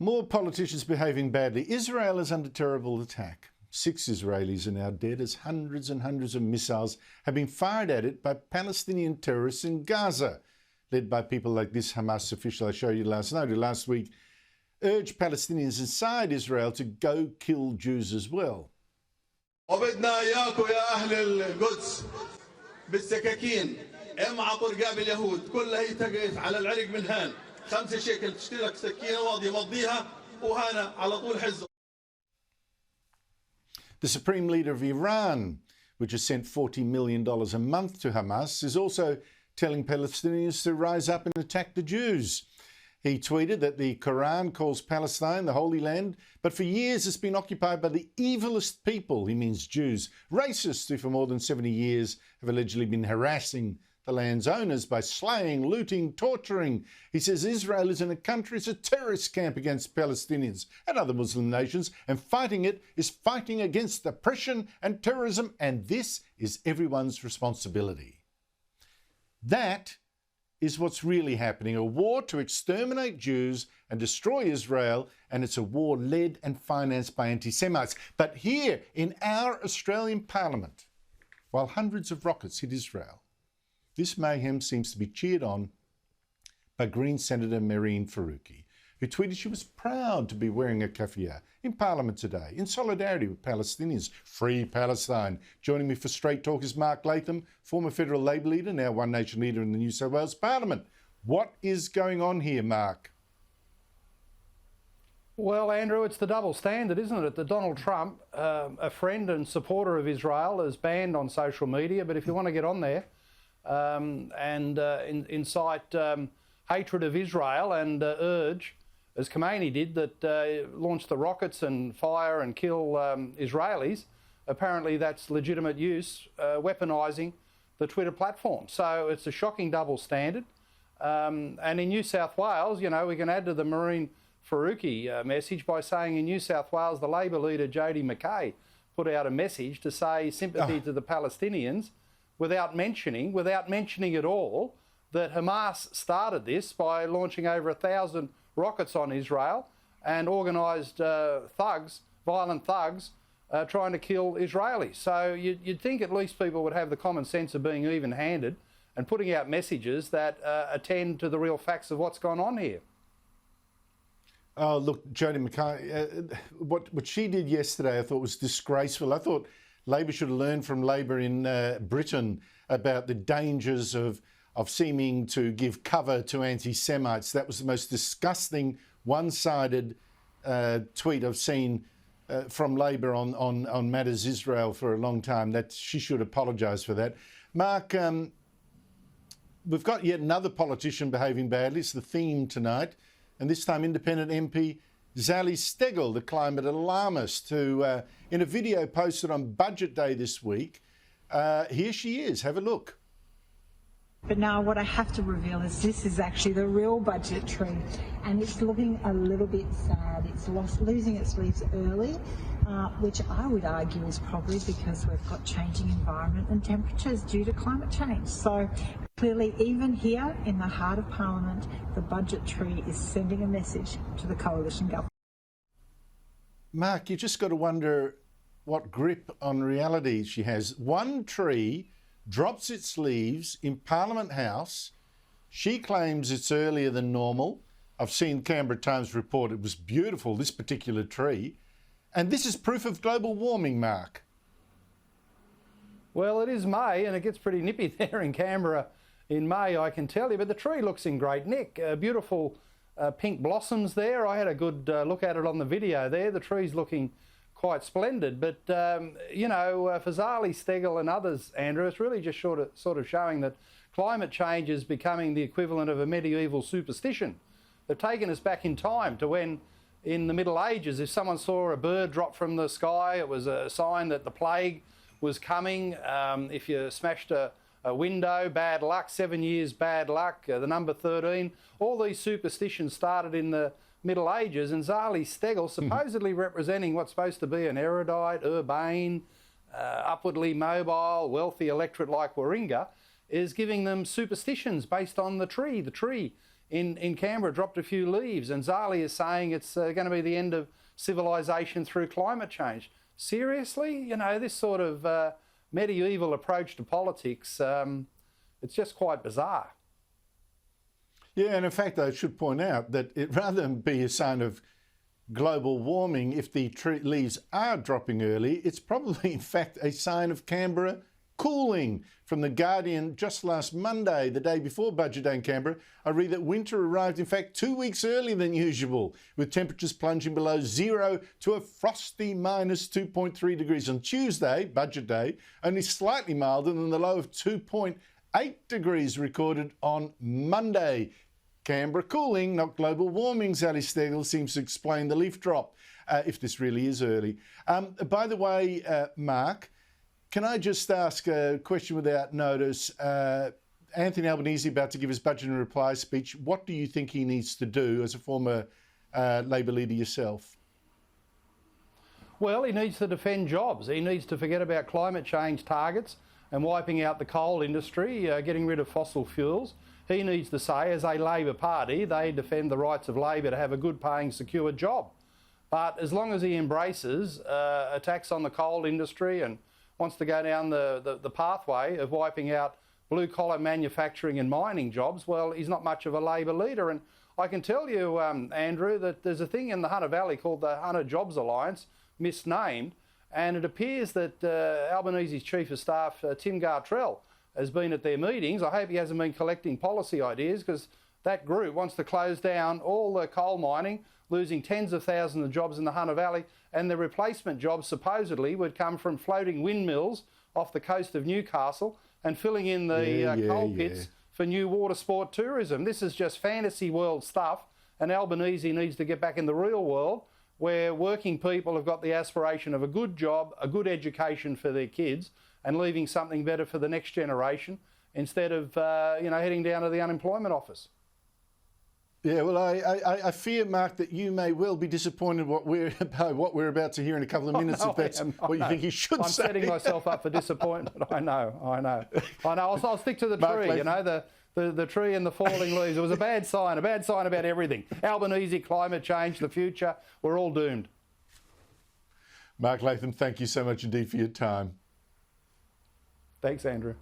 More politicians behaving badly. Israel is under terrible attack. 6 Israelis are now dead as hundreds and hundreds of missiles have been fired at it by Palestinian terrorists in Gaza, led by people like this Hamas official I showed you last night, who last week urged Palestinians inside Israel to go kill Jews as well. وبدنا اياكم يا اهل القدس بالسكاكين امعطوا رقاب اليهود كلها هي تقف على العرق من هان 5 شيكل تشتري لك سكينه واضيه مضيها وهانا على طول حزه. The supreme leader of Iran, which has sent $40 million a month to Hamas, is also telling Palestinians to rise up and attack the Jews. He tweeted that the Quran calls Palestine the Holy Land, but for years it's been occupied by the evilest people, he means Jews, racists who for more than 70 years have allegedly been harassing the land's owners by slaying, looting, torturing. He says Israel isn't a country, it's a terrorist camp against Palestinians and other Muslim nations, and fighting it is fighting against oppression and terrorism, and this is everyone's responsibility. That is what's really happening, a war to exterminate Jews and destroy Israel, and it's a war led and financed by anti-Semites. But here in our Australian Parliament, while hundreds of rockets hit Israel, this mayhem seems to be cheered on by Green Senator Mehreen Faruqi, who tweeted she was proud to be wearing a keffiyeh in Parliament today, in solidarity with Palestinians. Free Palestine. Joining me for Straight Talk is Mark Latham, former federal Labor leader, now One Nation leader in the New South Wales Parliament. What is going on here, Mark? Well, Andrew, it's the double standard, isn't it? That Donald Trump, a friend and supporter of Israel, is banned on social media, but if you want to get on there and incite hatred of Israel and urge, as Khamenei did, that launched the rockets and fire and kill Israelis, apparently that's legitimate use, weaponising the Twitter platform. So it's a shocking double standard. And in New South Wales, you know, we can add to the Mehreen Faruqi message by saying in New South Wales, the Labor leader Jody McKay put out a message to say sympathy to the Palestinians without mentioning at all that Hamas started this by launching over 1,000 rockets on Israel and organised thugs, violent thugs, trying to kill Israelis. So you'd think at least people would have the common sense of being even-handed and putting out messages that attend to the real facts of what's gone on here. Oh, look, Jody McKay, what she did yesterday I thought was disgraceful. I thought Labor should have learned from Labor in Britain about the dangers of seeming to give cover to anti-Semites. That was the most disgusting, one-sided tweet I've seen from Labor on matters Israel for a long time. That she should apologise for that. Mark, we've got yet another politician behaving badly. It's the theme tonight. And this time Independent MP Zali Steggall, the climate alarmist, who in a video posted on Budget Day this week, here she is. Have a look. But now what I have to reveal is this is actually the real budget tree, and it's looking a little bit sad. It's losing its leaves early, which I would argue is probably because we've got changing environment and temperatures due to climate change. So clearly, even here in the heart of Parliament, the budget tree is sending a message to the coalition government. Mark, you just got to wonder what grip on reality she has. One tree drops its leaves in Parliament House. She claims it's earlier than normal. I've seen Canberra Times report it was beautiful, this particular tree. And this is proof of global warming, Mark. Well, it is May, and it gets pretty nippy there in Canberra in May, I can tell you. But the tree looks in great nick. Beautiful pink blossoms there. I had a good look at it on the video there. The tree's looking quite splendid. But, you know, for Zali Steggall and others, Andrew, it's really just sort of showing that climate change is becoming the equivalent of a medieval superstition. They've taken us back in time to when, in the Middle Ages, if someone saw a bird drop from the sky, it was a sign that the plague was coming. If you smashed a window, bad luck. 7 years, bad luck. The number 13. All these superstitions started in the Middle Ages, and Zali Steggall, supposedly representing what's supposed to be an erudite, urbane, upwardly mobile, wealthy electorate like Warringah, is giving them superstitions based on the tree. The tree in Canberra dropped a few leaves, and Zali is saying it's going to be the end of civilization through climate change. Seriously? You know, this sort of medieval approach to politics, it's just quite bizarre. Yeah, and in fact, I should point out that it rather than be a sign of global warming if the leaves are dropping early, it's probably in fact a sign of Canberra cooling. From The Guardian just last Monday, the day before Budget Day in Canberra, I read that winter arrived in fact 2 weeks earlier than usual, with temperatures plunging below zero to a frosty minus 2.3 degrees on Tuesday, Budget Day, only slightly milder than the low of 2.8 degrees recorded on Monday. Canberra cooling, not global warming, Zali Steggall seems to explain the leaf drop, if this really is early. By the way, Mark, can I just ask a question without notice? Anthony Albanese about to give his budget and reply speech. What do you think he needs to do as a former Labor leader yourself? Well, he needs to defend jobs. He needs to forget about climate change targets and wiping out the coal industry, getting rid of fossil fuels. He needs to say, as a Labor Party, they defend the rights of Labor to have a good paying, secure job. But as long as he embraces attacks on the coal industry and wants to go down the pathway of wiping out blue-collar manufacturing and mining jobs, well, he's not much of a Labor leader. And I can tell you, Andrew, that there's a thing in the Hunter Valley called the Hunter Jobs Alliance, misnamed, and it appears that Albanese's Chief of Staff, Tim Gartrell, has been at their meetings. I hope he hasn't been collecting policy ideas, because that group wants to close down all the coal mining, losing tens of thousands of jobs in the Hunter Valley, and the replacement jobs supposedly would come from floating windmills off the coast of Newcastle and filling in the coal pits for new water sport tourism. This is just fantasy world stuff, and Albanese needs to get back in the real world, where working people have got the aspiration of a good job, a good education for their kids, and leaving something better for the next generation, instead of heading down to the unemployment office. Yeah, well, I fear, Mark, that you may well be disappointed what we're about to hear in a couple of minutes, if that's what you think you should say. I'm setting myself up for disappointment. I know. I'll stick to the Mark tree, Latham. the tree and the falling leaves. It was a bad sign about everything. Albanese, climate change, the future, we're all doomed. Mark Latham, thank you so much indeed for your time. Thanks, Andrew.